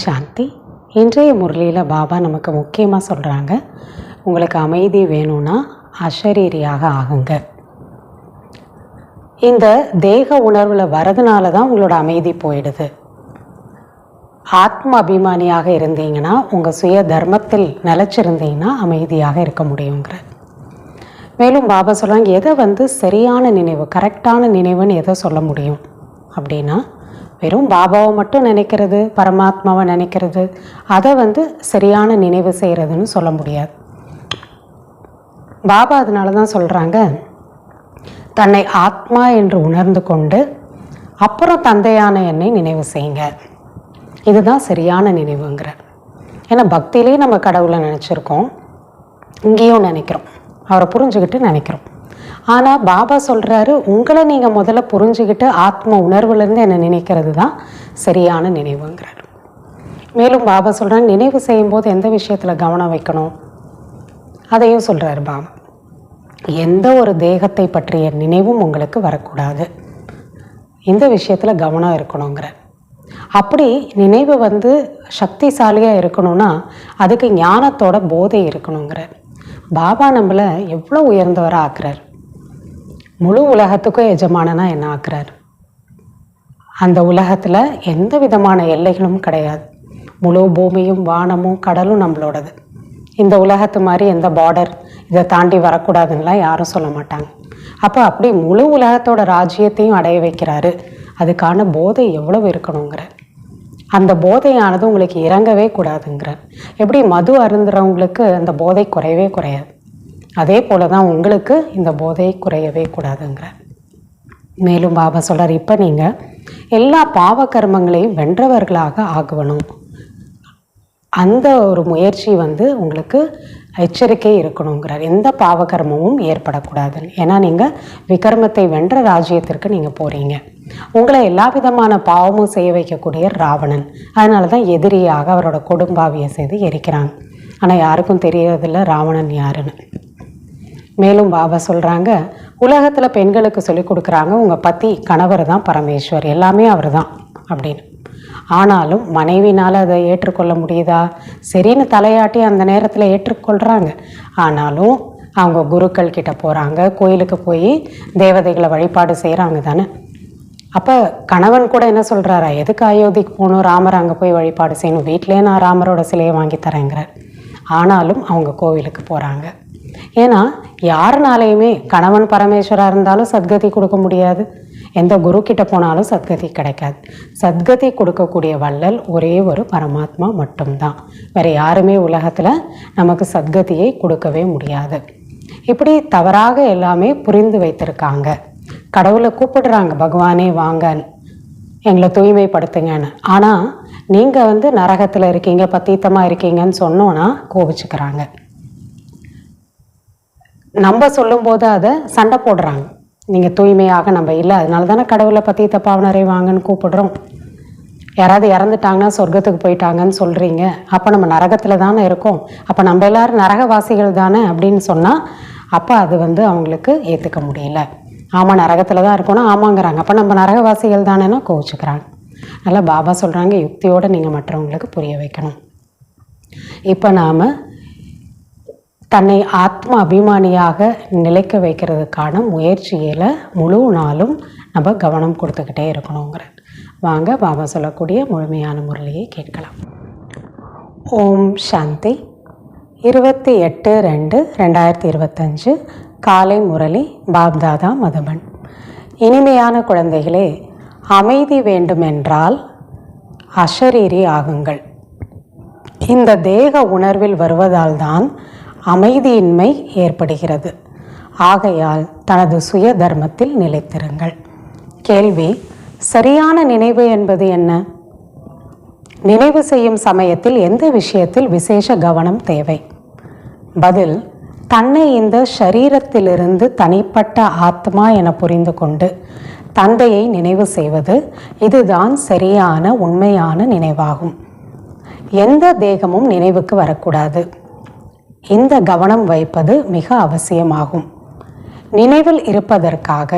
சாந்தி. இன்றைய முரளியில் பாபா நமக்கு முக்கியமாக சொல்கிறாங்க, உங்களுக்கு அமைதி வேணும்னா அஷரீரியாக ஆகுங்க. இந்த தேக உணர்வில் வரதுனால தான் உங்களோட அமைதி போயிடுது. ஆத்ம அபிமானியாக இருந்தீங்கன்னா, உங்கள் சுய தர்மத்தில் நிலச்சிருந்தீங்கன்னா அமைதியாக இருக்க முடியுங்கிற. மேலும் பாபா சொல்கிறாங்க, எதை சரியான நினைவு, கரெக்டான நினைவுன்னு எதை சொல்ல முடியும் அப்படின்னா, வெறும் பாபாவை மட்டும் நினைக்கிறது, பரமாத்மாவை நினைக்கிறது, அதை சரியான நினைவு செய்கிறதுன்னு சொல்ல முடியாது. பாபா அதனால தான் சொல்கிறாங்க, தன்னை ஆத்மா என்று உணர்ந்து கொண்டு அப்புறம் தந்தையான என்னை நினைவு செய்யுங்க. இதுதான் சரியான நினைவுங்கிற. ஏன்னா பக்தியிலே நம்ம கடவுளை நினச்சிருக்கோம், இங்கேயும் நினைக்கிறோம், அவரை புரிஞ்சுக்கிட்டு நினைக்கிறோம். ஆனால் பாபா சொல்கிறாரு, உங்களை நீங்கள் முதல்ல புரிஞ்சுக்கிட்டு ஆத்ம உணர்வுலேருந்து என்னை நினைக்கிறது தான் சரியான நினைவுங்கிறார். மேலும் பாபா சொல்கிறாங்க, நினைவு செய்யும்போது எந்த விஷயத்தில் கவனம் வைக்கணும் அதையும் சொல்கிறார் பாபா. எந்த ஒரு தேகத்தை பற்றிய நினைவும் உங்களுக்கு வரக்கூடாது, இந்த விஷயத்தில் கவனம் இருக்கணுங்கிறார். அப்படி நினைவு சக்திசாலியாக இருக்கணும்னா அதுக்கு ஞானத்தோட போதை இருக்கணுங்கிறார். பாபா நம்மளை எவ்வளோ உயர்ந்தவராக ஆக்குறார், முழு உலகத்துக்கும் எஜமானனா என்ன ஆக்குறார். அந்த உலகத்தில் எந்த விதமான எல்லைகளும் கிடையாது. முழு பூமியும் வானமும் கடலும் நம்மளோடது. இந்த உலகத்து மாதிரி எந்த பார்டர், இதை தாண்டி வரக்கூடாதுன்னெலாம் யாரும் சொல்ல மாட்டாங்க. அப்போ அப்படி முழு உலகத்தோட ராஜ்யத்தையும் அடைய வைக்கிறாரு. அதுக்கான போதை எவ்வளவு இருக்கணுங்கிற. அந்த போதையானது உங்களுக்கு இறங்கவே கூடாதுங்கிற. எப்படி மது அருந்துறவங்களுக்கு அந்த போதை குறையவே குறையாது, அதே போல தான் உங்களுக்கு இந்த போதை குறையவே கூடாதுங்கிற. மேலும் பாபா சொல்கிறார், இப்போ நீங்கள் எல்லா பாவ கர்மங்களையும் வென்றவர்களாக ஆகணும். அந்த ஒரு முயற்சி உங்களுக்கு எச்சரிக்கை இருக்கணுங்கிறார். எந்த பாவகர்மமும் ஏற்படக்கூடாதுன்னு. ஏன்னா நீங்கள் விகர்மத்தை வென்ற ராஜ்யத்திற்கு நீங்கள் போகிறீங்க. உங்களை எல்லா விதமான பாவமும் செய்ய வைக்கக்கூடிய ராவணன், அதனால தான் எதிரியாக அவரோட கொடும்பாவியை செய்து எரிக்கிறாங்க. ஆனால் யாருக்கும் தெரியறதில்ல ராவணன் யாருன்னு. மேலும் பாபா சொல்கிறாங்க, உலகத்தில் பெண்களுக்கு சொல்லி கொடுக்குறாங்க, உங்கள் பத்தி கணவர் தான் பரமேஸ்வர், எல்லாமே அவர் தான் அப்படின்னு. ஆனாலும் மனைவினால் அதை ஏற்றுக்கொள்ள முடியுதா? சரின்னு தலையாட்டி அந்த நேரத்தில் ஏற்றுக்கொள்கிறாங்க. ஆனாலும் அவங்க குருக்கள் கிட்ட போகிறாங்க, கோயிலுக்கு போய் தேவதைகளை வழிபாடு செய்கிறாங்க தானே. அப்போ கணவன் கூட என்ன சொல்கிறாரா, எதுக்கு அயோத்திக்கு போகணும், ராமர் அங்கே போய் வழிபாடு செய்யணும், வீட்டிலே நான் ராமரோட சிலையை வாங்கி தரேங்கிறார். ஆனாலும் அவங்க கோவிலுக்கு போகிறாங்க. ஏன்னா யாருனாலையுமே கணவன் பரமேஸ்வராக இருந்தாலும் சத்கதி கொடுக்க முடியாது, எந்த குரு கிட்ட போனாலும் சத்கதி கிடைக்காது. சத்கதி கொடுக்கக்கூடிய வள்ளல் ஒரே ஒரு பரமாத்மா மட்டும்தான். வேறு யாருமே உலகத்தில் நமக்கு சத்கதியை கொடுக்கவே முடியாது. இப்படி தவறாக எல்லாமே புரிந்து வைத்திருக்காங்க. கடவுளை கூப்பிடுறாங்க, பகவானே வாங்கன்னு, எங்களை தூய்மைப்படுத்துங்கன்னு. ஆனால் நீங்கள் நரகத்தில் இருக்கீங்க, பத்தீத்தமாக இருக்கீங்கன்னு சொன்னோன்னா கோபிச்சுக்கிறாங்க. நம்ம சொல்லும்போது அதை சண்டை போடுறாங்க, நீங்கள் தூய்மையாக நம்ம இல்லை, அதனால தானே கடவுளை பத்தீத்த பாவனரை வாங்கன்னு கூப்பிடுறோம். யாராவது இறந்துட்டாங்கன்னா சொர்க்கத்துக்கு போயிட்டாங்கன்னு சொல்கிறீங்க, அப்போ நம்ம நரகத்தில் தானே இருக்கோம், அப்போ நம்ம எல்லோரும் நரகவாசிகள் தானே அப்படின்னு சொன்னால் அப்போ அது அவங்களுக்கு ஏற்றுக்க முடியல. ஆமாம் நரகத்தில் தான் இருக்கணும், ஆமாங்கிறாங்க, அப்போ நம்ம நரகவாசிகள் தானேன்னா கோவிச்சுக்கிறாங்க. அதனால் பாபா சொல்கிறாங்க, யுக்தியோடு நீங்கள் மற்றவங்களுக்கு புரிய வைக்கணும். இப்போ நாம் தன்னை ஆத்ம அபிமானியாக நிலைக்க வைக்கிறதுக்கான முயற்சியில் முழு நாளும் நம்ம கவனம் கொடுத்துக்கிட்டே இருக்கணுங்கிற. வாங்க பாபா சொல்லக்கூடிய முழுமையான முரளியை கேட்கலாம். ஓம் சாந்தி. 28/2/2025 காலை முரளி பாப்தாதா மதுபன். இனிமையான குழந்தைகளே, அமைதி வேண்டுமென்றால் அஷரீரி ஆகுங்கள். இந்த தேக உணர்வில் வருவதால் தான் அமைதியின்மை ஏற்படுகிறது. ஆகையால் தனது சுய தர்மத்தில் நிலைத்திருங்கள். கேள்வி: சரியான நினைவு என்பது என்ன? நினைவு செய்யும் சமயத்தில் எந்த விஷயத்தில் விசேஷ கவனம் தேவை? பதில்: தன்னை இந்த ஷரீரத்திலிருந்து தனிப்பட்ட ஆத்மா என புரிந்து கொண்டு தந்தையை நினைவு செய்வது, இதுதான் சரியான உண்மையான நினைவாகும். எந்த தேகமும் நினைவுக்கு வரக்கூடாது. இந்த கவனம் வைப்பது மிக அவசியமாகும். நினைவில் இருப்பதற்காக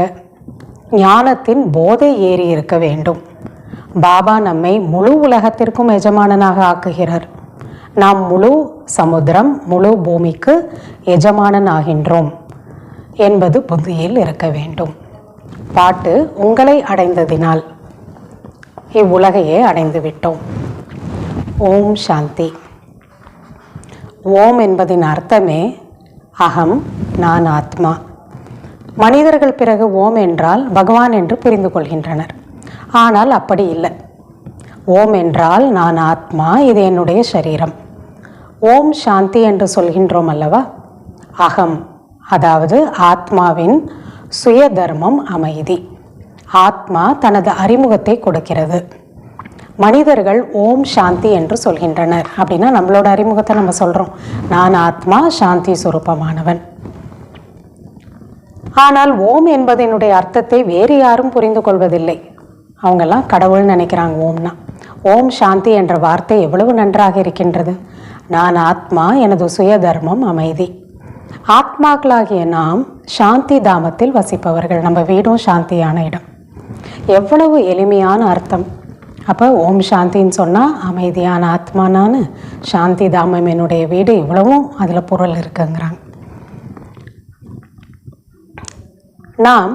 ஞானத்தின் போதை ஏறி இருக்க வேண்டும். பாபா நம்மை முழு உலகத்திற்கும் எஜமானனாக ஆக்குகிறார். நாம் முழு சமுத்திரம், முழு பூமிக்கு எஜமானன் ஆகின்றோம் என்பது புத்தியில் இருக்க வேண்டும். பாட்டு: உங்களை அடைந்ததினால் இவ்வுலகையே அடைந்து விட்டோம். ஓம் சாந்தி. ஓம் என்பதின் அர்த்தமே அகம், நான் ஆத்மா. மனிதர்கள் பிறகு ஓம் என்றால் பகவான் என்று புரிந்து கொள்கின்றனர். ஆனால் அப்படி இல்லை. ஓம் என்றால் நான் ஆத்மா, இது என்னுடைய சரீரம். ஓம் சாந்தி என்று சொல்கின்றோம் அல்லவா? அகம், அதாவது ஆத்மாவின் சுய தர்மம் அமைதி. ஆத்மா தனது அறிமுகத்தை கொடுக்கிறது. மனிதர்கள் ஓம் சாந்தி என்று சொல்கின்றனர். அப்படின்னா நம்மளோட அறிமுகத்தை நம்ம சொல்கிறோம், நான் ஆத்மா, சாந்தி சுரூபமானவன். ஆனால் ஓம் என்பதனுடைய அர்த்தத்தை வேறு யாரும் புரிந்து கொள்வதில்லை. அவங்கெல்லாம் கடவுள் நினைக்கிறாங்க ஓம்னா. ஓம் சாந்தி என்ற வார்த்தை எவ்வளவு நன்றாக இருக்கின்றது. நான் ஆத்மா, எனது சுய தர்மம் அமைதி. ஆத்மாக்களாகிய நாம் சாந்தி தாமத்தில் வசிப்பவர்கள். நம்ம வீடும் சாந்தியான இடம். எவ்வளவு எளிமையான அர்த்தம். அப்போ ஓம் சாந்தின்னு சொன்னால் அமைதியான ஆத்மா நான், சாந்தி தாமம் என்னுடைய வீடு, இவ்வளவும் அதில் பொருள் இருக்குங்கிறாங்க. நாம்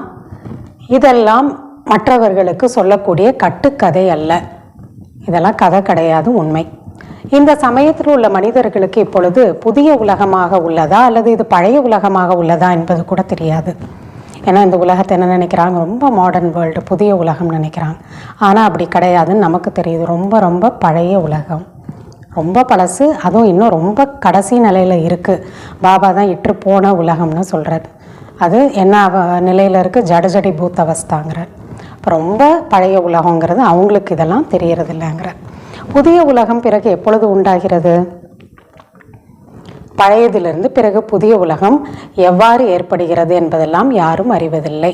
இதெல்லாம் மற்றவர்களுக்கு சொல்லக்கூடிய கட்டுக்கதை அல்ல. இதெல்லாம் கதை கிடையாது, உண்மை. இந்த சமயத்தில் உள்ள மனிதர்களுக்கு இப்பொழுது புதிய உலகமாக உள்ளதா அல்லது இது பழைய உலகமாக உள்ளதா என்பது கூட தெரியாது. ஏன்னா இந்த உலகத்தை என்ன நினைக்கிறாங்க, ரொம்ப மாடர்ன் வேர்ல்டு, புதிய உலகம் நினைக்கிறாங்க. ஆனால் அப்படி கிடையாதுன்னு நமக்கு தெரியுது. ரொம்ப ரொம்ப பழைய உலகம், ரொம்ப பழசு. அதுவும் இன்னும் ரொம்ப கடைசி நிலையில் இருக்குது. பாபா தான் இட்டு போன உலகம்னு சொல்கிறார். அது என்ன நிலையில் இருக்குது, ஜடஜடி பூத் அவஸ்தாங்கிறார். இப்போ ரொம்ப பழைய உலகங்கிறது அவங்களுக்கு இதெல்லாம் தெரியறது இல்லைங்கிறார். புதிய உலகம் பிறகு எப்பொழுது உண்டாகிறது? பழையதிலிருந்து பிறகு புதிய உலகம் எவ்வாறு ஏற்படுகிறது என்பதெல்லாம் யாரும் அறிவதில்லை.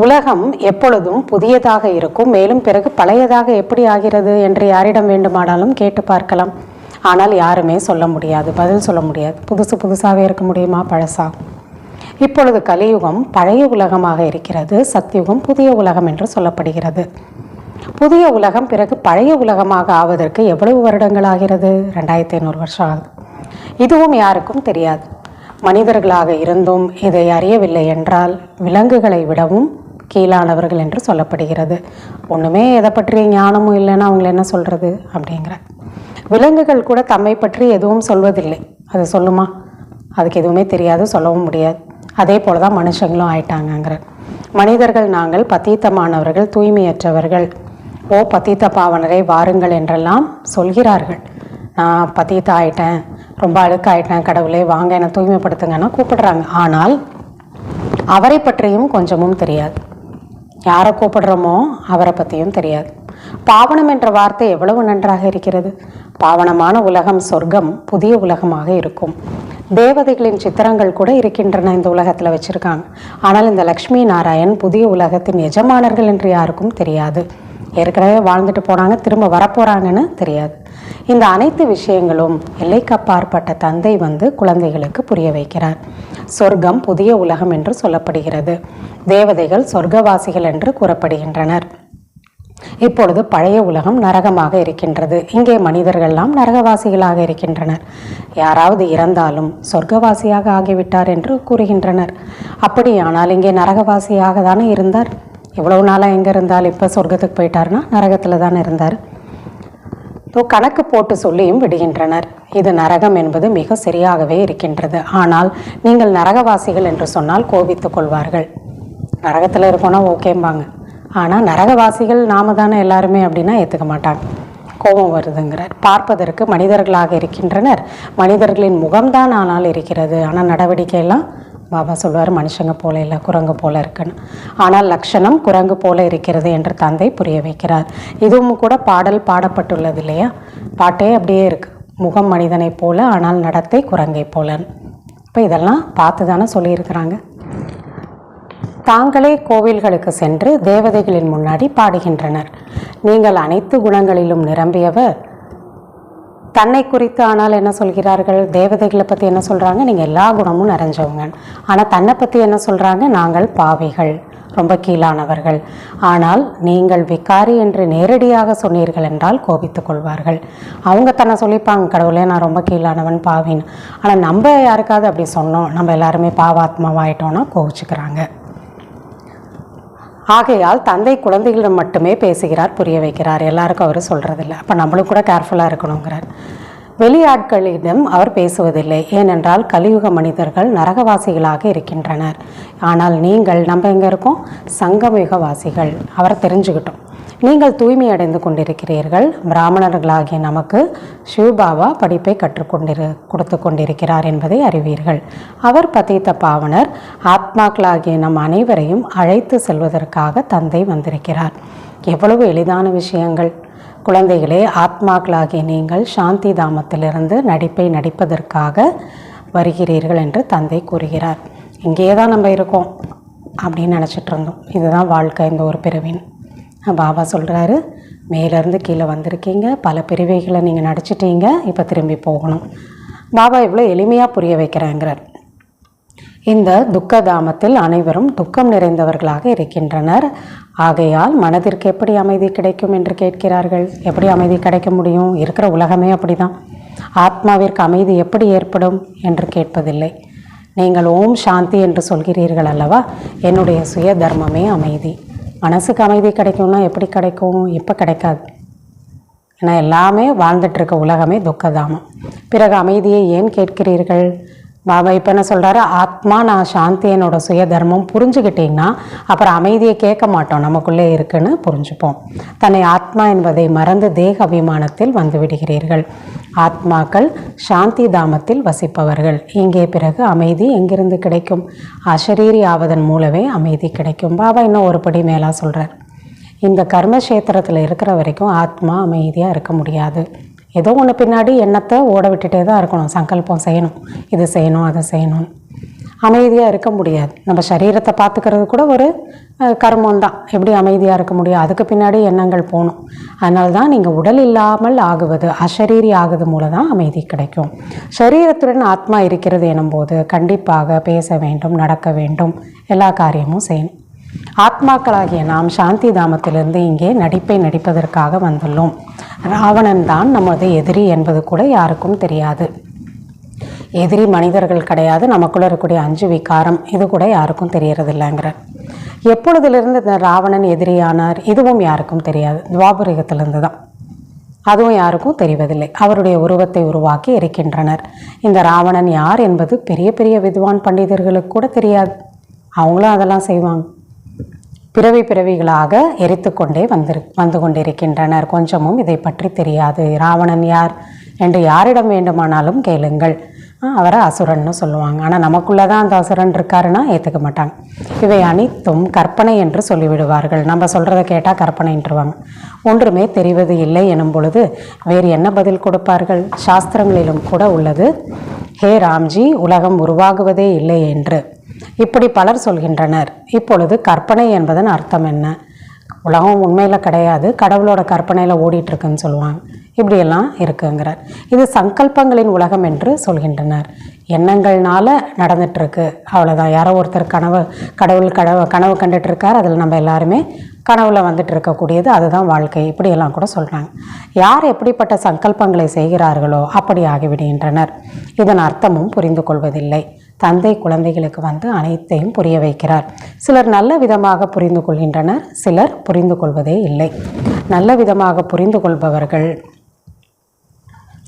உலகம் எப்பொழுதும் புதியதாக இருக்கும். மேலும் பிறகு பழையதாக எப்படி ஆகிறது என்று யாரிடம் வேண்டுமானாலும் கேட்டு பார்க்கலாம். ஆனால் யாருமே சொல்ல முடியாது, பதில் சொல்ல முடியாது. புதுசாகவே இருக்க முடியுமா, பழசா? இப்பொழுது கலியுகம் பழைய உலகமாக இருக்கிறது, சத்யுகம் புதிய உலகம் என்று சொல்லப்படுகிறது. புதிய உலகம் பிறகு பழைய உலகமாக ஆவதற்கு எவ்வளவு வருடங்கள் ஆகிறது? 2500 வருஷம் ஆகுது. இதுவும் யாருக்கும் தெரியாது. மனிதர்களாக இருந்தும் இதை அறியவில்லை என்றால் விலங்குகளை விடவும் கீழானவர்கள் என்று சொல்லப்படுகிறது. ஒன்றுமே எதை பற்றிய ஞானமும் இல்லைன்னா அவங்களை என்ன சொல்கிறது அப்படிங்கிற. விலங்குகள் கூட தம்மை பற்றி எதுவும் சொல்வதில்லை. அது சொல்லுமா? அதுக்கு எதுவுமே தெரியாது, சொல்லவும் முடியாது. அதே போல தான் மனுஷங்களும் ஆயிட்டாங்கங்கிற. மனிதர்கள் நாங்கள் பத்தீத்தமானவர்கள், தூய்மையற்றவர்கள். ஓ பத்தீத்த பாவனரை வாருங்கள் என்றெல்லாம் சொல்கிறார்கள். நான் பத்தீத்த ஆயிட்டேன், ரொம்ப அழுக்காயிட்டேன், கடவுளே வாங்க என்னை தூய்மைப்படுத்துங்கன்னா கூப்பிடுறாங்க. ஆனால் அவரை பற்றியும் கொஞ்சமும் தெரியாது. யாரை கூப்பிடுறோமோ அவரை பற்றியும் தெரியாது. பாவனம் என்ற வார்த்தை எவ்வளவு நன்றாக இருக்கிறது. பாவனமான உலகம் சொர்க்கம் புதிய உலகமாக இருக்கும். தேவதைகளின் சித்திரங்கள் கூட இருக்கின்றன இந்த உலகத்தில் வச்சுருக்காங்க. ஆனால் இந்த லக்ஷ்மி நாராயண் புதிய உலகத்தின் எஜமானர்கள் என்று யாருக்கும் தெரியாது. ஏற்கனவே வாழ்ந்துட்டு போனாங்க, திரும்ப வரப்போகிறாங்கன்னு தெரியாது. இந்த அனைத்து விஷயங்களும் எல்லைக்கு அப்பாற்பட்ட தந்தை வந்து குழந்தைகளுக்கு புரிய வைக்கிறார். சொர்க்கம் புதிய உலகம் என்று சொல்லப்படுகிறது. தேவதைகள் சொர்க்கவாசிகள் என்று கூறப்படுகின்றனர். இப்பொழுது பழைய உலகம் நரகமாக இருக்கின்றது. இங்கே மனிதர்கள்லாம் நரகவாசிகளாக இருக்கின்றனர். யாராவது இறந்தாலும் சொர்க்கவாசியாக ஆகிவிட்டார் என்று கூறுகின்றனர். அப்படியானால் இங்கே நரகவாசியாக தானே இருந்தார். இவ்வளவு நாளாக எங்கே இருந்தால் இப்போ சொர்க்கத்துக்கு போயிட்டார்னா நரகத்தில் தானே இருந்தார். கணக்கு போட்டு சொல்லியும் விடுகின்றனர். இது நரகம் என்பது மிக சரியாகவே இருக்கின்றது. ஆனால் நீங்கள் நரகவாசிகள் என்று சொன்னால் கோபித்து கொள்வார்கள். நரகத்தில் இருக்கோன்னா ஓகேம்பாங்க. ஆனால் நரகவாசிகள் நாம தானே எல்லாருமே அப்படின்னா ஏற்றுக்க மாட்டாங்க. கோபம் வருதுங்கிறார். பார்ப்பதற்கு மனிதர்களாக இருக்கின்றனர். மனிதர்களின் முகம்தான் ஆனால் இருக்கிறது. ஆனால் நடவடிக்கையெல்லாம் பாபா சொல்வார் மனுஷங்க போல இல்லை, குரங்கு போல இருக்குன்னு. ஆனால் லட்சணம் குரங்கு போல இருக்கிறது என்று தந்தை புரிய வைக்கிறார். இதுவும் கூட பாடல் பாடப்பட்டுள்ளது இல்லையா? பாட்டே அப்படியே இருக்கு. முகம் மனிதனை போல ஆனால் நடத்தை குரங்கை போலன்னு. இப்போ இதெல்லாம் பார்த்து தானே சொல்லியிருக்கிறாங்க. தாங்களே கோவில்களுக்கு சென்று தேவதைகளின் முன்னாடி பாடுகின்றனர். நீங்கள் அனைத்து குணங்களிலும் நிரம்பியவர். தன்னை குறித்து ஆனால் என்ன சொல்கிறார்கள்? தேவதைகளை பற்றி என்ன சொல்கிறாங்க? நீங்கள் எல்லா குணமும் நிறைஞ்சவங்க. ஆனால் தன்னை பற்றி என்ன சொல்கிறாங்க? நாங்கள் பாவிகள், ரொம்ப கீழானவர்கள். ஆனால் நீங்கள் விகாரி என்று நேரடியாக சொன்னீர்கள் என்றால் கோபித்துக் கொள்வார்கள். அவங்க தன்னை சொல்லிப்பாங்க, கடவுளே நான் ரொம்ப கீழானவன் பாவின்னு. ஆனால் நம்ம யாருக்காவது அப்படி சொன்னோம், நம்ம எல்லாருமே பாவாத்மாவாயிட்டோன்னா கோவிச்சுக்கிறாங்க. ஆகையால் தந்தை குழந்தைகளிடம் மட்டுமே பேசுகிறார், புரிய வைக்கிறார், எல்லாருக்கும் அவர் சொல்கிறதில்ல. அப்போ நம்மளும் கூட கேர்ஃபுல்லாக இருக்கணுங்கிறார். வெளியாட்களிடம் அவர் பேசுவதில்லை, ஏனென்றால் கலியுக மனிதர்கள் நரகவாசிகளாக இருக்கின்றனர். ஆனால் நீங்கள், நம்ம எங்கே இருக்கோம், சங்கமயுகவாசிகள். அவரை தெரிஞ்சுக்கிட்டோம். நீங்கள் தூய்மை அடைந்து கொண்டிருக்கிறீர்கள். பிராமணர்களாகிய நமக்கு சிவபாபா படிப்பை கொடுத்து கொண்டிருக்கிறார் என்பதை அறிவீர்கள். அவர் பதீத்த பாவனர். ஆத்மாக்களாகிய நம் அனைவரையும் அழைத்து செல்வதற்காக தந்தை வந்திருக்கிறார். எவ்வளவு எளிதான விஷயங்கள்! குழந்தைகளே, ஆத்மாக்களாகிய நீங்கள் சாந்தி தாமத்திலிருந்து நடிப்பை நடிப்பதற்காக வருகிறீர்கள் என்று தந்தை கூறுகிறார். இங்கே தான் நம்ம இருக்கோம் அப்படின்னு நினச்சிட்டு இருந்தோம். இதுதான் வாழ்க்கை, இந்த ஒரு பிறவின். பாபா சொல்கிறாரு, மேலேருந்து கீழே வந்திருக்கீங்க, பல பிரிவைகளை நீங்கள் நடிச்சிட்டீங்க, இப்போ திரும்பி போகணும். பாபா இவ்வளோ எளிமையாக புரிய வைக்கிறாங்கிறார். இந்த துக்கதாமத்தில் அனைவரும் துக்கம் நிறைந்தவர்களாக இருக்கின்றனர். ஆகையால் மனதிற்கு எப்படி அமைதி கிடைக்கும் என்று கேட்கிறார்கள். எப்படி அமைதி கிடைக்க முடியும்? இருக்கிற உலகமே அப்படி தான். ஆத்மாவிற்கு அமைதி எப்படி ஏற்படும் என்று கேட்பதில்லை. நீங்கள் ஓம் சாந்தி என்று சொல்கிறீர்கள் அல்லவா, என்னுடைய சுய தர்மமே அமைதி. மனசுக்கு அமைதி கிடைக்கும்னா எப்படி கிடைக்கும்? இப்போ கிடைக்காது. ஏன்னா எல்லாமே வாழ்ந்துட்டுருக்க உலகமே துக்கதாமம். பிறகு அமைதியை ஏன் கேட்கிறீர்கள்? பாபா இப்போ என்ன சொல்கிறாரு, ஆத்மா நான் சாந்தி என்னோட சுய தர்மம் புரிஞ்சுக்கிட்டிங்கன்னா அப்புறம் அமைதியை கேட்க மாட்டோம், நமக்குள்ளே இருக்குன்னு புரிஞ்சுப்போம். தன்னை ஆத்மா என்பதை மறந்து தேக அபிமானத்தில் வந்து விடுகிறீர்கள். ஆத்மாக்கள் சாந்தி தாமத்தில் வசிப்பவர்கள். இங்கே பிறகு அமைதி எங்கிருந்து கிடைக்கும்? அசரீரி ஆவதன் மூலமே அமைதி கிடைக்கும். பாபா இன்னும் ஒரு படி மேலாக சொல்கிறார், இந்த கர்மக்ஷேத்திரத்தில் இருக்கிற வரைக்கும் ஆத்மா அமைதியாக இருக்க முடியாது. ஏதோ ஒன்று பின்னாடி எண்ணத்தை ஓட விட்டுட்டே தான் இருக்கணும். சங்கல்பம் செய்யணும், இது செய்யணும், அதை செய்யணும். அமைதியாக இருக்க முடியாது. நம்ம சரீரத்தை பார்த்துக்கிறது கூட ஒரு கர்மம் தான். எப்படி அமைதியாக இருக்க முடியும்? அதுக்கு பின்னாடி எண்ணங்கள் போகணும். அதனால தான் நீங்கள் உடல் இல்லாமல் ஆகுவது, அசரீரி ஆகுது மூலம் தான் அமைதி கிடைக்கும். சரீரத்துடன் ஆத்மா இருக்கிறது எனும்போது கண்டிப்பாக பேச வேண்டும், நடக்க வேண்டும், எல்லா காரியமும் செய்யணும். ஆத்மாக்களாகிய நாம் சாந்தி தாமத்திலிருந்து இங்கே நடிப்பை நடிப்பதற்காக வந்துள்ளோம். ராவணன் தான் நமது எதிரி என்பது கூட யாருக்கும் தெரியாது. எதிரி மனிதர்கள் கிடையாது, நமக்குள்ள இருக்கக்கூடிய 5 விகாரம், இது கூட யாருக்கும் தெரியறதில்லைங்கிறார். எப்பொழுதிலிருந்து இந்த ராவணன் எதிரியானார்? இதுவும் யாருக்கும் தெரியாது. துவாபரயுகத்திலிருந்து தான். அதுவும் யாருக்கும் தெரிவதில்லை. அவருடைய உருவத்தை உருவாக்கி இருக்கின்றனர். இந்த ராவணன் யார் என்பது பெரிய பெரிய வித்வான் பண்டிதர்களுக்கு கூட தெரியாது. அவங்களும் அதெல்லாம் செய்வாங்க. பிறவிகளாக எரித்து கொண்டே வந்து கொண்டிருக்கின்றனர். கொஞ்சமும் இதை பற்றி தெரியாது. ராவணன் யார் என்று யாரிடம் வேண்டுமானாலும் கேளுங்கள், அவரை அசுரன்னு சொல்லுவாங்க. ஆனால் நமக்குள்ளே தான் அந்த அசுரன் இருக்காருன்னா ஏற்றுக்க மாட்டாங்க. இவை அனைத்தும் கற்பனை என்று சொல்லிவிடுவார்கள். நம்ம சொல்கிறத கேட்டால் கற்பனைன்ட்டுருவாங்க. ஒன்றுமே தெரிவது இல்லை எனும் பொழுது வேறு என்ன பதில் கொடுப்பார்கள்? சாஸ்திரங்களிலும் கூட உள்ளது, ஹே ராம்ஜி, உலகம் உருவாகுவதே இல்லை என்று. இப்படி பலர் சொல்கின்றனர். இப்பொழுது கற்பனை என்பதன் அர்த்தம் என்ன? உலகம் உண்மையில் கிடையாது, கடவுளோட கற்பனையில் ஓடிட்டுருக்குன்னு சொல்லுவாங்க. இப்படியெல்லாம் இருக்குங்கிறார். இது சங்கல்பங்களின் உலகம் என்று சொல்கின்றனர். எண்ணங்கள்னால நடந்துட்டுருக்கு, அவ்வளோதான். யாரோ ஒருத்தர் கனவு கண்டுட்ருக்கார், அதில் நம்ம எல்லாருமே கனவுல வந்துட்டு இருக்கக்கூடியது, அதுதான் வாழ்க்கை, இப்படியெல்லாம் கூட சொல்கிறாங்க. யார் எப்படிப்பட்ட சங்கல்பங்களை செய்கிறார்களோ அப்படி ஆகிவிடுகின்றனர். இதன் அர்த்தமும் புரிந்து கொள்வதில்லை. தந்தை குழந்தைகளுக்கு வந்து அனைத்தையும் புரிய வைக்கிறார். சிலர் நல்ல விதமாக புரிந்து கொள்கின்றனர், சிலர் புரிந்து கொள்வதே இல்லை. நல்ல விதமாக புரிந்து கொள்பவர்கள்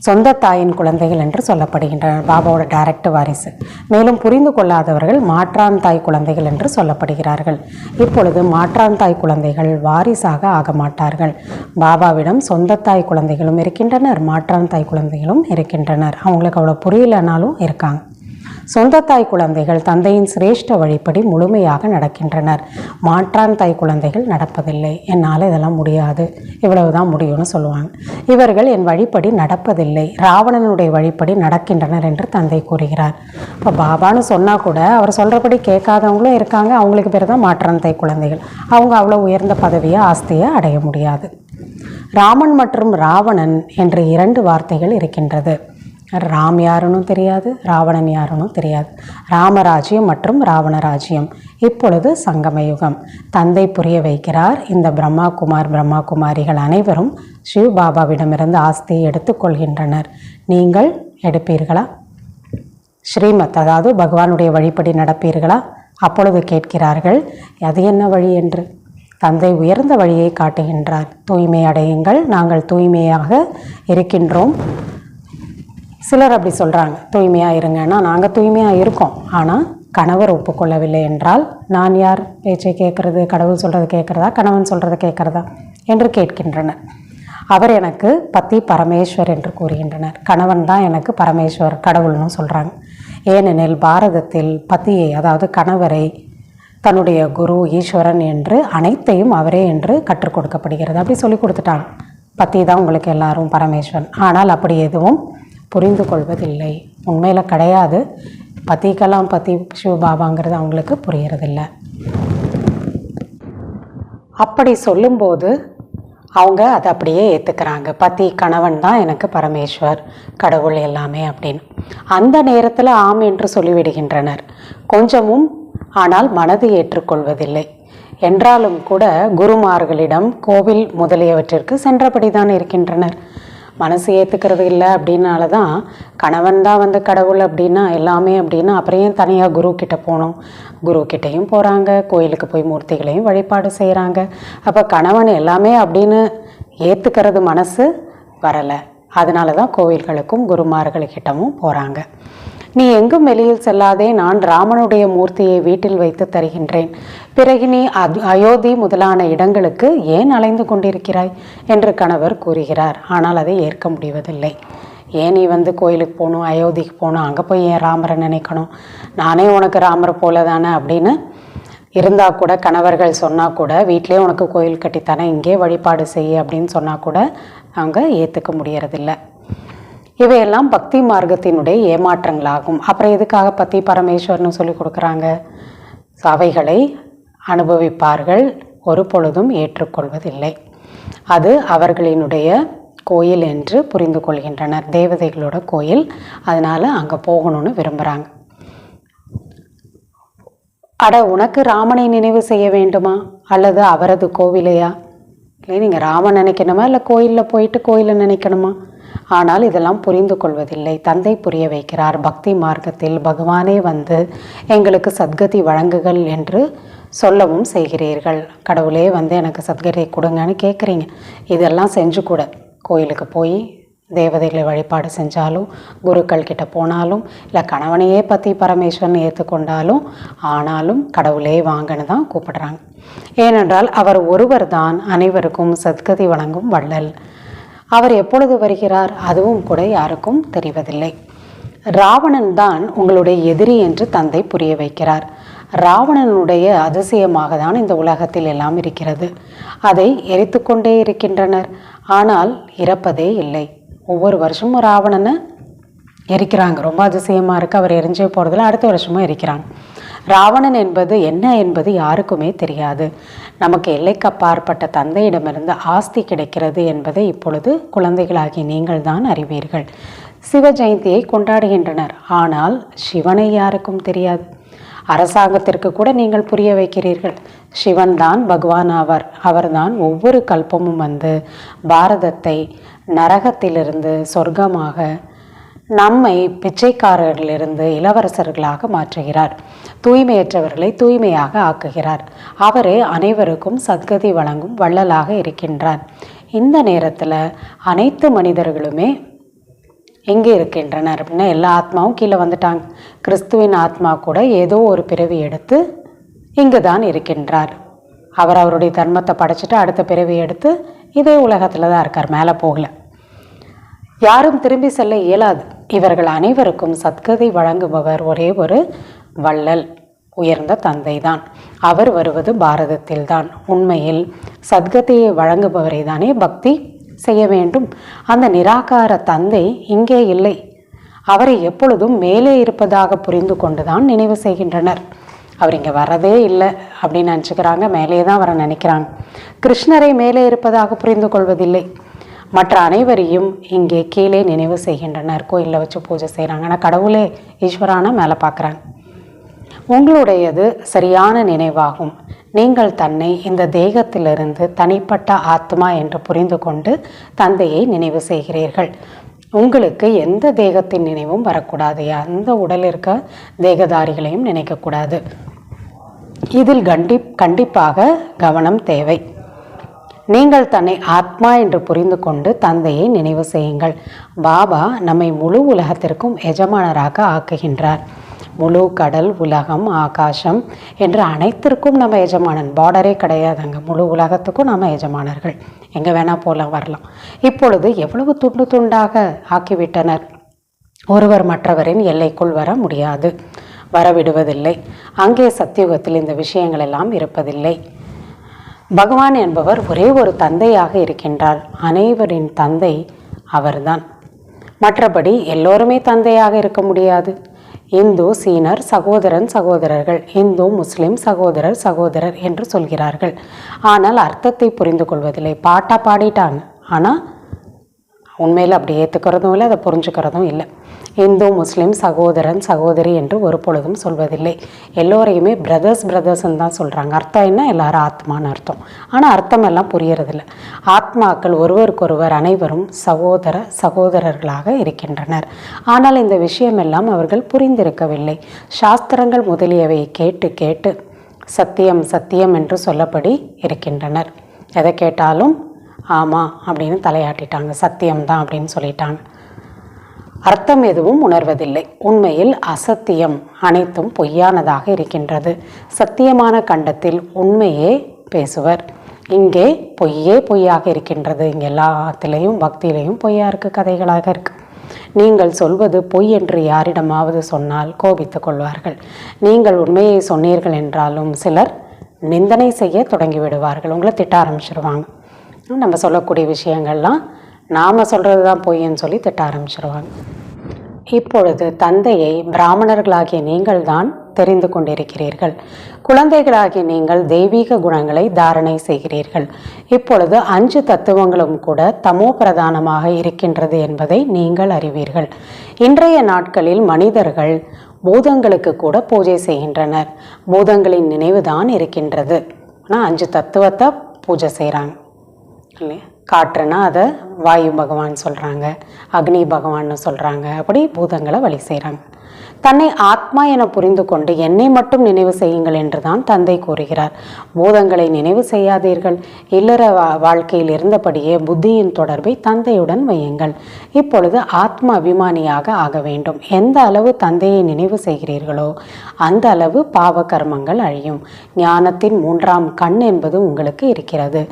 சொந்த தாயின் குழந்தைகள் என்று சொல்லப்படுகின்றனர், பாபாவோட டைரக்ட் வாரிசு. மேலும் புரிந்து கொள்ளாதவர்கள் மாற்றான் தாய் குழந்தைகள் என்று சொல்லப்படுகிறார்கள். இப்பொழுது மாற்றான் தாய் குழந்தைகள் வாரிசாக ஆக மாட்டார்கள். பாபாவிடம் சொந்த தாய் குழந்தைகளும் இருக்கின்றனர், மாற்றான் தாய் குழந்தைகளும் இருக்கின்றனர். அவங்களுக்கு அவ்வளோ புரியலனாலும் இருக்காங்க. சொந்த தாய் குழந்தைகள் தந்தையின் சிரேஷ்ட வழிப்படி முழுமையாக நடக்கின்றனர். மாற்றான் தாய் குழந்தைகள் நடப்பதில்லை. என்னால் இதெல்லாம் முடியாது, இவ்வளவுதான் முடியும்னு சொல்லுவாங்க. இவர்கள் என் வழிப்படி நடப்பதில்லை, ராவணனுடைய வழிப்படி நடக்கின்றனர் என்று தந்தை கூறுகிறார். இப்போ பாபான்னு சொன்னால் கூட அவர் சொல்கிறபடி கேட்காதவங்களும் இருக்காங்க. அவங்களுக்கு பேர் தான் மாற்றான் தாய் குழந்தைகள். அவங்க அவ்வளோ உயர்ந்த பதவியை, ஆஸ்தியை அடைய முடியாது. ராமன் மற்றும் ராவணன் என்று 2 வார்த்தைகள் இருக்கின்றது. ராம் யாருன்னு தெரியாது, ராவணன் யாருன்னு தெரியாது. ராமராஜ்யம் மற்றும் ராவணராஜ்யம். இப்பொழுது சங்கமயுகம். தந்தை புரிய வைக்கிறார். இந்த பிரம்மா குமாரிகள் அனைவரும் சிவ பாபாவிடமிருந்து ஆஸ்தியை எடுத்துக்கொள்கின்றனர். நீங்கள் எடுப்பீர்களா? ஸ்ரீமத், அதாவது பகவானுடைய வழிப்படி நடப்பீர்களா? அப்பொழுது கேட்கிறார்கள், அது என்ன வழி என்று. தந்தை உயர்ந்த வழியை காட்டுகின்றார். தூய்மை அடையுங்கள், நாங்கள் தூய்மையாக இருக்கின்றோம். சிலர் அப்படி சொல்கிறாங்க, தூய்மையாக இருங்கன்னா நாங்கள் தூய்மையாக இருக்கோம், ஆனால் கணவர் ஒப்புக்கொள்ளவில்லை என்றால் நான் யார் பேச்சை கேட்குறது? கடவுள் சொல்கிறது கேட்குறதா, கணவன் சொல்கிறது கேட்குறதா என்று கேட்கின்றனர். அவர் எனக்கு பத்தி பரமேஸ்வர் என்று கூறுகின்றனர். கணவன் தான் எனக்கு பரமேஸ்வர், கடவுள்னு சொல்கிறாங்க. ஏனெனில் பாரதத்தில் பத்தியை, அதாவது கணவரை, தன்னுடைய குரு ஈஸ்வரன் என்று அனைத்தையும் அவரே என்று கற்றுக் கொடுக்கப்படுகிறது. அப்படி சொல்லி கொடுத்துட்டாங்க. பத்தி தான் உங்களுக்கு எல்லாரும் பரமேஸ்வரன். ஆனால் அப்படி எதுவும் புரிந்து கொள்வதில்லை. உண்மையில் கிடையாது. பத்திக்கெல்லாம் பத்தி சிவபாபாங்கிறது அவங்களுக்கு புரியறதில்லை. அப்படி சொல்லும்போது அவங்க அதை அப்படியே ஏற்றுக்கிறாங்க. பத்தி கணவன் தான் எனக்கு பரமேஸ்வர், கடவுள் எல்லாமே அப்படின்னு. அந்த நேரத்தில் ஆம் என்று சொல்லிவிடுகின்றனர். கொஞ்சமும் ஆனால் மனது ஏற்றுக்கொள்வதில்லை. என்றாலும் கூட குருமார்களிடம், கோவில் முதலியவற்றிற்கு சென்றபடி தான் இருக்கின்றனர். மனசு ஏற்றுக்கிறது இல்லை. அப்படின்னால தான் கணவன் தான் வந்து கடவுள் அப்படின்னா எல்லாமே அப்படின்னா அப்புறம் ஏன் தனியாக குரு கிட்ட போகணும்? குரு கிட்டையும் போகிறாங்க, கோயிலுக்கு போய் மூர்த்திகளையும் வழிபாடு செய்கிறாங்க. அப்போ கணவன் எல்லாமே அப்படின்னு ஏற்றுக்கிறது மனசு வரலை. அதனால தான் கோவில்களுக்கும் குருமார்களுக்கிட்டமும் போகிறாங்க. நீ எங்கும் வெளியில் செல்லாதே, நான் ராமனுடைய மூர்த்தியை வீட்டில் வைத்து தருகின்றேன். பிறகு நீ அயோத்தி முதலான இடங்களுக்கு ஏன் அலைந்து கொண்டிருக்கிறாய் என்று கணவர் கூறுகிறார். ஆனால் அதை ஏற்க முடிவதில்லை. ஏன் நீ வந்து கோயிலுக்கு போகணும், அயோத்திக்கு போகணும், அங்கே போய் ஏன் ராமரை நினைக்கணும்? நானே உனக்கு ராமரை போல தானே அப்படின்னு இருந்தால் கூட, கணவர்கள் சொன்னால் கூட, வீட்டிலே உனக்கு கோயில் கட்டித்தானே, இங்கே வழிபாடு செய்ய அப்படின்னு சொன்னால் கூட அவங்க ஏற்றுக்க முடியறதில்லை. இவையெல்லாம் பக்தி மார்க்கத்தினுடைய ஏமாற்றங்களாகும். அப்புறம் எதுக்காக பத்தி பரமேஸ்வரன்னு சொல்லி கொடுக்குறாங்க? அவைகளை அனுபவிப்பார்கள், ஒரு பொழுதும் ஏற்றுக்கொள்வதில்லை. அது அவர்களினுடைய கோயில் என்று புரிந்து கொள்கின்றனர். தேவதைகளோட கோயில், அதனால் அங்கே போகணும்னு விரும்புகிறாங்க. அட, உனக்கு ராமனை நினைவு செய்ய வேண்டுமா அல்லது அவரது கோவிலையா? இல்லை, நீங்கள் ராமன் நினைக்கணுமா இல்லை கோயிலில் போயிட்டு கோயிலை நினைக்கணுமா? ஆனால் இதெல்லாம் புரிந்து கொள்வதில்லை. தந்தை புரிய வைக்கிறார். பக்தி மார்க்கத்தில் பகவானே வந்து எங்களுக்கு சத்கதி வழங்குகள் என்று சொல்லவும் செய்கிறீர்கள். கடவுளே வந்து எனக்கு சத்கதி கொடுங்கன்னு கேட்குறீங்க. இதெல்லாம் செஞ்சு கூட கோயிலுக்கு போய் தேவதைகளை வழிபாடு செஞ்சாலும், குருக்கள் கிட்ட போனாலும், இல்லை கணவனையே பற்றி பரமேஸ்வரன் ஏற்றுக்கொண்டாலும், ஆனாலும் கடவுளே வாங்கன்னு தான் கூப்பிடுறாங்க. ஏனென்றால் அவர் ஒருவர் தான் அனைவருக்கும் சத்கதி வழங்கும் வள்ளல். அவர் எப்பொழுது வருகிறார் அதுவும் கூட யாருக்கும் தெரிவதில்லை. ராவணன் தான் உங்களுடைய எதிரி என்று தந்தை புரிய வைக்கிறார். ராவணனுடைய அதிசயமாக தான் இந்த உலகத்தில் எல்லாம் இருக்கிறது. அதை எரித்து கொண்டே இருக்கின்றனர், ஆனால் இறப்பதே இல்லை. ஒவ்வொரு வருஷமும் ராவணனை எரிக்கிறாங்க. ரொம்ப அதிசயமாக இருக்குது. அவர் எரிஞ்சே போகிறதுல அடுத்த வருஷமும் எரிக்கிறாங்க. ராவணன் என்பது என்ன என்பது யாருக்குமே தெரியாது. நமக்கு எல்லைக்கு அப்பாற்பட்ட தந்தையிடமிருந்து ஆஸ்தி கிடைக்கிறது என்பதை இப்பொழுது குழந்தைகளாகி நீங்கள் தான் அறிவீர்கள். சிவ ஜெயந்தியை கொண்டாடுகின்றனர், ஆனால் சிவனை யாருக்கும் தெரியாது. அரசாங்கத்திற்கு கூட நீங்கள் புரிய வைக்கிறீர்கள். சிவன் தான் பகவான் ஆவார். அவர்தான் ஒவ்வொரு கல்பமும் வந்து பாரதத்தை நரகத்திலிருந்து சொர்க்கமாக, நம்மை பிச்சைக்காரர்களிலிருந்து இளவரசர்களாக மாற்றுகிறார். தூய்மையற்றவர்களை தூய்மையாக ஆக்குகிறார். அவரே அனைவருக்கும் சத்கதி வழங்கும் வள்ளலாக இருக்கின்றார். இந்த நேரத்தில் அனைத்து மனிதர்களுமே எங்கே இருக்கின்றனர் அப்படின்னா, எல்லா ஆத்மாவும் கீழே வந்துட்டாங்க. கிறிஸ்துவின் ஆத்மா கூட ஏதோ ஒரு பிறவி எடுத்து இங்கு தான் இருக்கின்றார். அவர் அவருடைய தர்மத்தை படைச்சிட்டு அடுத்த பிறவி எடுத்து இதே உலகத்தில் தான் இருக்கார், மேலே போகல. யாரும் திரும்பி செல்ல இயலாது. இவர்கள் அனைவருக்கும் சத்கதி வழங்குபவர் ஒரே ஒரு வள்ளல், உயர்ந்த தந்தை தான். அவர் வருவது பாரதத்தில் தான். உண்மையில் சத்கதியை வழங்குபவரை தானே பக்தி செய்ய வேண்டும். அந்த நிராகார தந்தை இங்கே இல்லை. அவரை எப்பொழுதும் மேலே இருப்பதாக புரிந்து கொண்டுதான் நினைவு செய்கின்றனர். அவர் இங்கே வரதே இல்லை அப்படின்னு நினச்சிக்கிறாங்க, மேலே தான் வர நினைக்கிறாங்க. கிருஷ்ணரை மேலே இருப்பதாக புரிந்து கொள்வதில்லை. மற்ற அனைவரையும் இங்கே கீழே நினைவு செய்கின்றனர். கோயிலில் வச்சு பூஜை செய்கிறாங்க. ஆனால் கடவுளே ஈஸ்வரான மேலே பார்க்குறாங்க. உங்களுடையது சரியான நினைவாகும். நீங்கள் தன்னை இந்த தேகத்திலிருந்து தனிப்பட்ட ஆத்மா என்று புரிந்து கொண்டு தந்தையை நினைவு செய்கிறீர்கள். உங்களுக்கு எந்த தேகத்தின் நினைவும் வரக்கூடாது. எந்த உடல் இருக்க தேகதாரிகளையும் நினைக்கக்கூடாது. இதில் கண்டிப்பாக கவனம் தேவை. நீங்கள் தன்னை ஆத்மா என்று புரிந்து கொண்டு தந்தையை நினைவு செய்யுங்கள். பாபா நம்மை முழு உலகத்திற்கும் எஜமானராக ஆக்குகின்றார். முழு கடல், உலகம், ஆகாசம் என்று அனைத்திற்கும் நம்ம எஜமானன். பார்டரே கிடையாதுங்க. முழு உலகத்துக்கும் நம்ம எஜமானர்கள். எங்கே வேணால் போகலாம், வரலாம். இப்பொழுது எவ்வளவு துண்டு துண்டாக ஆக்கிவிட்டனர். ஒருவர் மற்றவரின் எல்லைக்குள் வர முடியாது, வரவிடுவதில்லை. அங்கே சத்தியுகத்தில் இந்த விஷயங்கள் எல்லாம் இருப்பதில்லை. பகவான் என்பவர் ஒரே ஒரு தந்தையாக இருக்கின்றார். அனைவரின் தந்தை அவர்தான். மற்றபடி எல்லோருமே தந்தையாக இருக்க முடியாது. இந்து, சீனர் சகோதரர்கள், இந்து முஸ்லிம் சகோதரர் என்று சொல்கிறார்கள். ஆனால் அர்த்தத்தை புரிந்து கொள்வதில்லை. பாட்டா பாடிட்டாங்க, ஆனால் உண்மையில் அப்படி ஏற்றுக்கிறதும் இல்லை, அதை புரிஞ்சுக்கிறதும் இல்லை. இந்து முஸ்லீம் சகோதரி என்று ஒரு பொழுதும் சொல்வதில்லை. எல்லோரையுமே பிரதர்ஸ்ன்னு தான் சொல்கிறாங்க. அர்த்தம் என்ன? எல்லாரும் ஆத்மான்னு அர்த்தம். ஆனால் அர்த்தம் எல்லாம் புரியறதில்லை. ஆத்மாக்கள் ஒருவருக்கொருவர் அனைவரும் சகோதரர்களாக இருக்கின்றனர். ஆனால் இந்த விஷயமெல்லாம் அவர்கள் புரிந்திருக்கவில்லை. சாஸ்திரங்கள் முதலியவை கேட்டு சத்தியம் என்று சொல்லப்படி இருக்கின்றனர். எதை கேட்டாலும் ஆமாம் அப்படின்னு தலையாட்டிட்டாங்க. சத்தியம்தான் அப்படின்னு சொல்லிட்டாங்க. அர்த்தம் எதுவும் உணர்வதில்லை. உண்மையில் அசத்தியம் அனைத்தும் பொய்யானதாக இருக்கின்றது. சத்தியமான கண்டத்தில் உண்மையே பேசுவர். இங்கே பொய்யாக இருக்கின்றது. இங்கே எல்லாத்திலையும் பக்தியிலையும் பொய்யா இருக்குது, கதைகளாக இருக்குது. நீங்கள் சொல்வது பொய் என்று யாரிடமாவது சொன்னால் கோபித்து கொள்வார்கள். நீங்கள் உண்மையை சொன்னீர்கள் என்றாலும் சிலர் நிந்தனை செய்ய தொடங்கி விடுவார்கள். உங்களை திட்ட ஆரம்பிச்சிருவாங்க. நம்ம சொல்லக்கூடிய விஷயங்கள்லாம் நாம் சொல்கிறது தான் பொய்ன்னு சொல்லி திட்ட ஆரம்பிச்சிருவாங்க. இப்பொழுது தந்தையை பிராமணர்களாகிய நீங்கள் தான் தெரிந்து கொண்டிருக்கிறீர்கள். குழந்தைகளாகிய நீங்கள் தெய்வீக குணங்களை தாரணை செய்கிறீர்கள். இப்பொழுது 5 தத்துவங்களும் கூட தமோ பிரதானமாக இருக்கின்றது என்பதை நீங்கள் அறிவீர்கள். இன்றைய நாட்களில் மனிதர்கள் பூதங்களுக்கு கூட பூஜை செய்கின்றனர். பூதங்களின் நினைவு தான் இருக்கின்றது. ஆனால் 5 தத்துவத்தை பூஜை செய்கிறாங்க இல்லையா? காற்றுனா அதை வாயு பகவான் சொல்கிறாங்க, அக்னி பகவான்னு சொல்கிறாங்க. அப்படி பூதங்களை வழி செய்கிறாங்க. தன்னை ஆத்மா என புரிந்து கொண்டு என்னை மட்டும் நினைவு செய்யுங்கள் என்று தான் தந்தை கூறுகிறார். பூதங்களை நினைவு செய்யாதீர்கள். இல்லற வாழ்க்கையில் இருந்தபடியே புத்தியின் தொடர்பை தந்தையுடன் வையுங்கள். இப்பொழுது ஆத்ம அபிமானியாக ஆக வேண்டும். எந்த அளவு தந்தையை நினைவு செய்கிறீர்களோ அந்த அளவு பாவ கர்மங்கள் அழியும். ஞானத்தின் 3ஆம் கண் என்பது உங்களுக்கு இருக்கிறது.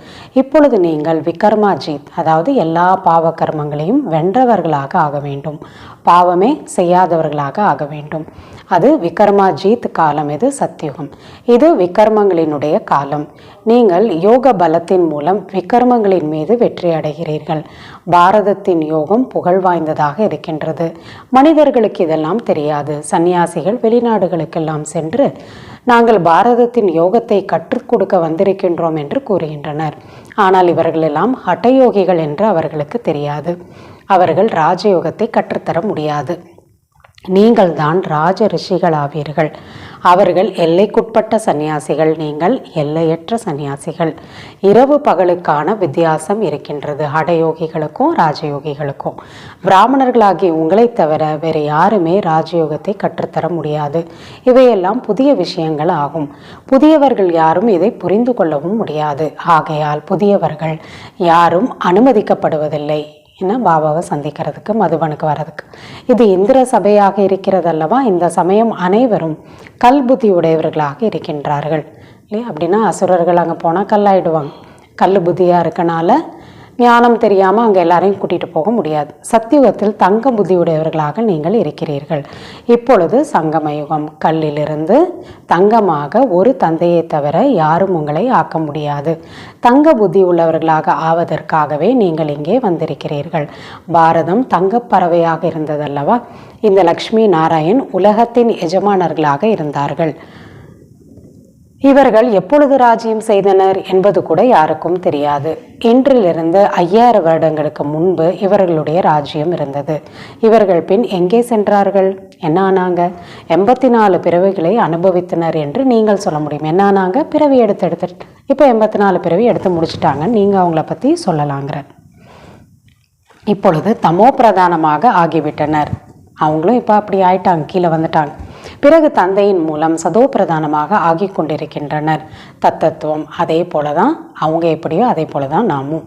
இப்பொழுது நீங்கள் விகர்மாஜீத், அதாவது எல்லா பாவ கர்மங்களையும் வென்றவர்களாக ஆக வேண்டும். பாவமே செய்யாதவர்களாக ஆக வேண்டும். அது விகர்மாஜீத் காலம். இது சத்தியுகம். இது விகர்மங்களினுடைய காலம். நீங்கள் யோக பலத்தின் மூலம் விகர்மங்களின் மீது வெற்றி அடைகிறீர்கள். பாரதத்தின் யோகம் புகழ் வாய்ந்ததாக இருக்கின்றது. மனிதர்களுக்கு இதெல்லாம் தெரியாது. சன்னியாசிகள் வெளிநாடுகளுக்கெல்லாம் சென்று நாங்கள் பாரதத்தின் யோகத்தை கற்றுக் கொடுக்க வந்திருக்கின்றோம் என்று கூறுகின்றனர். ஆனால் இவர்களெல்லாம் ஹட்டயோகிகள் என்று அவர்களுக்கு தெரியாது. அவர்கள் ராஜயோகத்தை கற்றுத்தர முடியாது. நீங்கள் தான் ராஜ ரிஷிகளாவீர்கள். அவர்கள் எல்லைக்குட்பட்ட சன்னியாசிகள், நீங்கள் எல்லையற்ற சன்னியாசிகள். இரவு பகலுக்கான வித்தியாசம் இருக்கின்றது ஹடயோகிகளுக்கும் ராஜயோகிகளுக்கும். பிராமணர்களாகிய உங்களை தவிர வேறு யாருமே ராஜயோகத்தை கற்றுத்தர முடியாது. இவையெல்லாம் புதிய விஷயங்கள் ஆகும். புதியவர்கள் யாரும் இதை புரிந்து கொள்ளவும் முடியாது. ஆகையால் புதியவர்கள் யாரும் அனுமதிக்கப்படுவதில்லை ஏன்னா பாபாவை சந்திக்கிறதுக்கு, மதுபனுக்கு வர்றதுக்கு. இது இந்திர சபையாக இருக்கிறது அல்லவா? இந்த சமயம் அனைவரும் கல் புத்தி உடையவர்களாக இருக்கின்றார்கள் இல்லையா? அப்படின்னா அசுரர்கள் அங்கே போனால் கல்லாயிடுவாங்க. கல் புத்தியாக இருக்கனால ஞானம் தெரியாமல் அங்கே எல்லாரையும் கூட்டிகிட்டு போக முடியாது. சத்தியுகத்தில் தங்க புத்தி உடையவர்களாக நீங்கள் இருக்கிறீர்கள். இப்பொழுது சங்கமயுகம். கல்லிலிருந்து தங்கமாக ஒரு தந்தையை தவிர யாரும் உங்களை ஆக்க முடியாது. தங்க புத்தி உள்ளவர்களாக ஆவதற்காகவே நீங்கள் இங்கே வந்திருக்கிறீர்கள். பாரதம் தங்கப்பறவையாக இருந்ததல்லவா? இந்த லக்ஷ்மி நாராயண் உலகத்தின் எஜமானர்களாக இருந்தார்கள். இவர்கள் எப்பொழுது ராஜ்யம் செய்தனர் என்பது கூட யாருக்கும் தெரியாது. இன்றிலிருந்து 5000 வருடங்களுக்கு முன்பு இவர்களுடைய ராஜ்யம் இருந்தது. இவர்கள் பின் எங்கே சென்றார்கள்? என்ன ஆனாங்க? 84 பிறவிகளை அனுபவித்தனர் என்று நீங்கள் சொல்ல முடியும். என்ன ஆனாங்க? பிறவி எடுத்து இப்போ 84 பிறவி எடுத்து முடிச்சுட்டாங்க. நீங்கள் அவங்கள பற்றி சொல்லலாங்கிற. இப்பொழுது தமோ பிரதானமாக ஆகிவிட்டனர். அவங்களும் இப்போ அப்படி ஆயிட்டாங்க, கீழே வந்துட்டாங்க. பிறகு தந்தையின் மூலம் சதோ பிரதானமாக ஆகி கொண்டிருக்கின்றனர். தத்தத்துவம் அதே போல தான், அவங்க எப்படியோ அதே போல தான் நாமும்.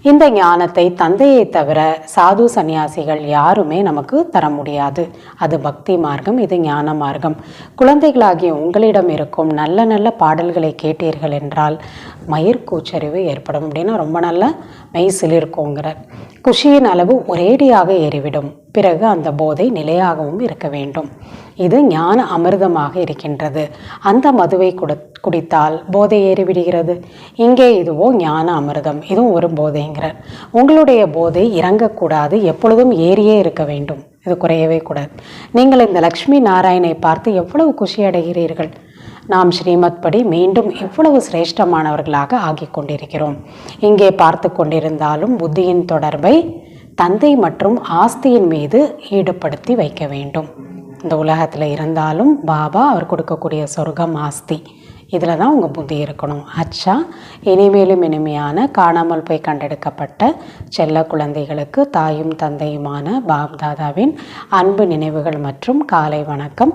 இந்த ஞானத்தை தந்தையை தவிர சாது சந்நியாசிகள் யாருமே நமக்கு தர முடியாது. அது பக்தி மார்க்கம், இது ஞான மார்க்கம். குழந்தைகளாகிய உங்களிடம் இருக்கும் நல்ல நல்ல பாடல்களை கேட்டீர்கள் என்றால் மயிர்கூச்சரிவு ஏற்படும். அப்படின்னா ரொம்ப நல்ல மெய்சில் இருக்குங்கிற குஷியின் அளவு ஒரேடியாக ஏறிவிடும். பிறகு அந்த போதை நிலையாகவும் இருக்க வேண்டும். இது ஞான அமிர்தமாக இருக்கின்றது. அந்த மதுவை குடித்தால் போதை ஏறிவிடுகிறது. இங்கே இதுவோ ஞான அமிர்தம், இதுவும் ஒரு போதைங்கிறார். உங்களுடைய போதை இறங்கக்கூடாது, எப்பொழுதும் ஏறியே இருக்க வேண்டும். இது குறையவே கூடாது. நீங்கள் இந்த லக்ஷ்மி நாராயணை பார்த்து எவ்வளவு குஷி அடைகிறீர்கள். நாம் ஸ்ரீமத் படி மீண்டும் இவ்வளவு சிரேஷ்டமானவர்களாக ஆகி கொண்டிருக்கிறோம். இங்கே பார்த்து கொண்டிருந்தாலும் புத்தியின் தொடர்பை தந்தை மற்றும் ஆஸ்தியின் மீது ஈடுபடுத்தி வைக்க வேண்டும். இந்த உலகத்தில் இருந்தாலும் பாபா அவர் கொடுக்கக்கூடிய சொர்க்கம் ஆஸ்தி, இதில் தான் உங்கள் புத்தி இருக்கணும். அச்சா, இனிமேலும் இனிமையான காணாமல் போய் கண்டெடுக்கப்பட்ட செல்ல குழந்தைகளுக்கு தாயும் தந்தையுமான பாப் தாதாவின் அன்பு நினைவுகள் மற்றும் காலை வணக்கம்.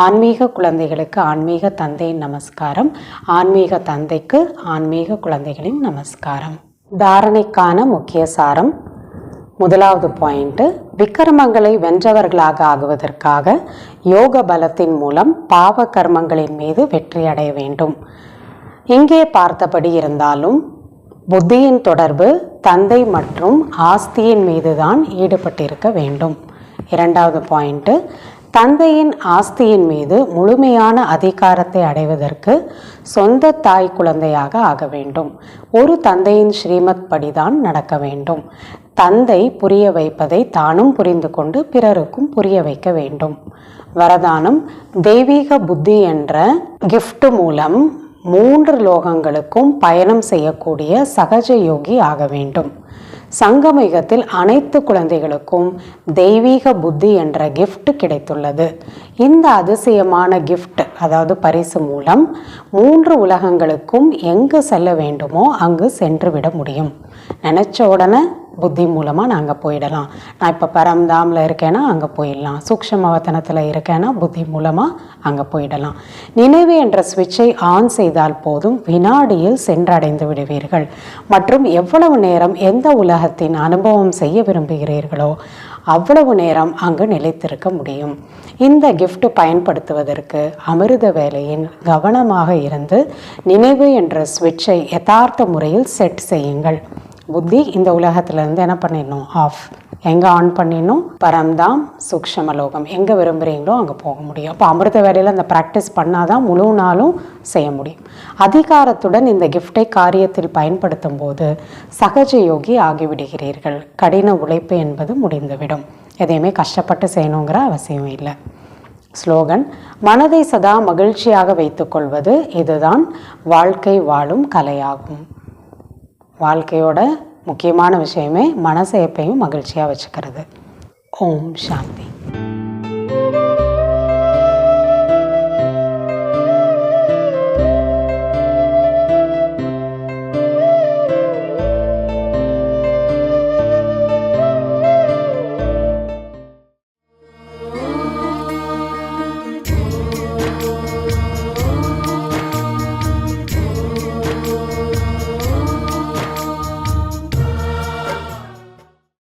ஆன்மீக குழந்தைகளுக்கு ஆன்மீக தந்தையின் நமஸ்காரம், ஆன்மீக தந்தைக்கு ஆன்மீக குழந்தைகளின் நமஸ்காரம். தாரணைக்கான முக்கிய சாரம். முதலாவது பாயிண்ட், விக்கிரமங்களை வென்றவர்களாக ஆகுவதற்காக யோக பலத்தின் மூலம் பாவ கர்மங்களின் மீது வெற்றி அடைய வேண்டும். இங்கே பார்த்தபடி இருந்தாலும் புத்தியின் தொடர்பு தந்தை மற்றும் ஆஸ்தியின் மீது தான் ஈடுபட்டிருக்க வேண்டும். இரண்டாவது பாயிண்ட், தந்தையின் ஆஸ்தியின் மீது முழுமையான அதிகாரத்தை அடைவதற்கு சொந்த தாய் குழந்தையாக ஆக வேண்டும். ஒரு தந்தையின் ஸ்ரீமத் படிதான் நடக்க வேண்டும். தந்தை புரிய வைப்பதை தானும் புரிந்து கொண்டு பிறருக்கும் புரிய வைக்க வேண்டும். வரதானம், தெய்வீக புத்தி என்ற கிஃப்ட் மூலம் 3 லோகங்களுக்கும் பயணம் செய்யக்கூடிய சகஜ யோகி ஆக வேண்டும். சங்கமயுகத்தில் அனைத்து குழந்தைகளுக்கும் தெய்வீக புத்தி என்ற கிஃப்ட் கிடைத்துள்ளது. இந்த அதிசயமான கிஃப்ட், அதாவது பரிசு மூலம் 3 உலகங்களுக்கும் எங்கு செல்ல வேண்டுமோ அங்கு சென்று விட முடியும். நினச்ச உடனே புத்தி மூலமாக நாங்கள் போயிடலாம். நான் இப்போ பரம்தாமில் இருக்கேன்னா அங்கே போயிடலாம். சூக்ஷ்மவதனத்தில் இருக்கேன்னா புத்தி மூலமாக அங்கே போயிடலாம். நினைவு என்ற சுவிட்சை ஆன் செய்தால் போதும், வினாடியில் சென்றடைந்து விடுவீர்கள். மற்றும் எவ்வளவு நேரம் எந்த உலகத்தின் அனுபவம் செய்ய விரும்புகிறீர்களோ அவ்வளவு நேரம் அங்கு நிலைத்திருக்க முடியும். இந்த கிஃப்ட் பயன்படுத்துவதற்கு அமிர்த வேலையின் கவனமாக இருந்து நினைவு என்ற சுவிட்சை யதார்த்த முறையில் செட் செய்யுங்கள். புத்தி இந்த உலகத்திலேருந்து என்ன பண்ணிடணும்? ஆஃப். எங்கே ஆன் பண்ணிடணும்? பரம்தாம், சூக்ஷ்மலோகம், எங்கே விரும்புகிறீங்களோ அங்கே போக முடியும். அப்போ அமிர்த வேலையில் அந்த ப்ராக்டிஸ் பண்ணாதான் முழு நாளும் செய்ய முடியும். அதிகாரத்துடன் இந்த கிஃப்டை காரியத்தில் பயன்படுத்தும் போது சகஜ யோகி ஆகிவிடுகிறீர்கள். கடின உழைப்பு என்பது முடிந்துவிடும். எதையுமே கஷ்டப்பட்டு செய்யணுங்கிற அவசியம் இல்லை. ஸ்லோகன், மனதை சதா மகிழ்ச்சியாக வைத்துக்கொள்வது இதுதான் வாழ்க்கை வாழும் கலையாகும். வாழ்க்கையோட முக்கியமான விஷயமே மனசை எப்பயும் மகிழ்ச்சியாக வச்சுக்கிறது. ஓம் சாந்தி.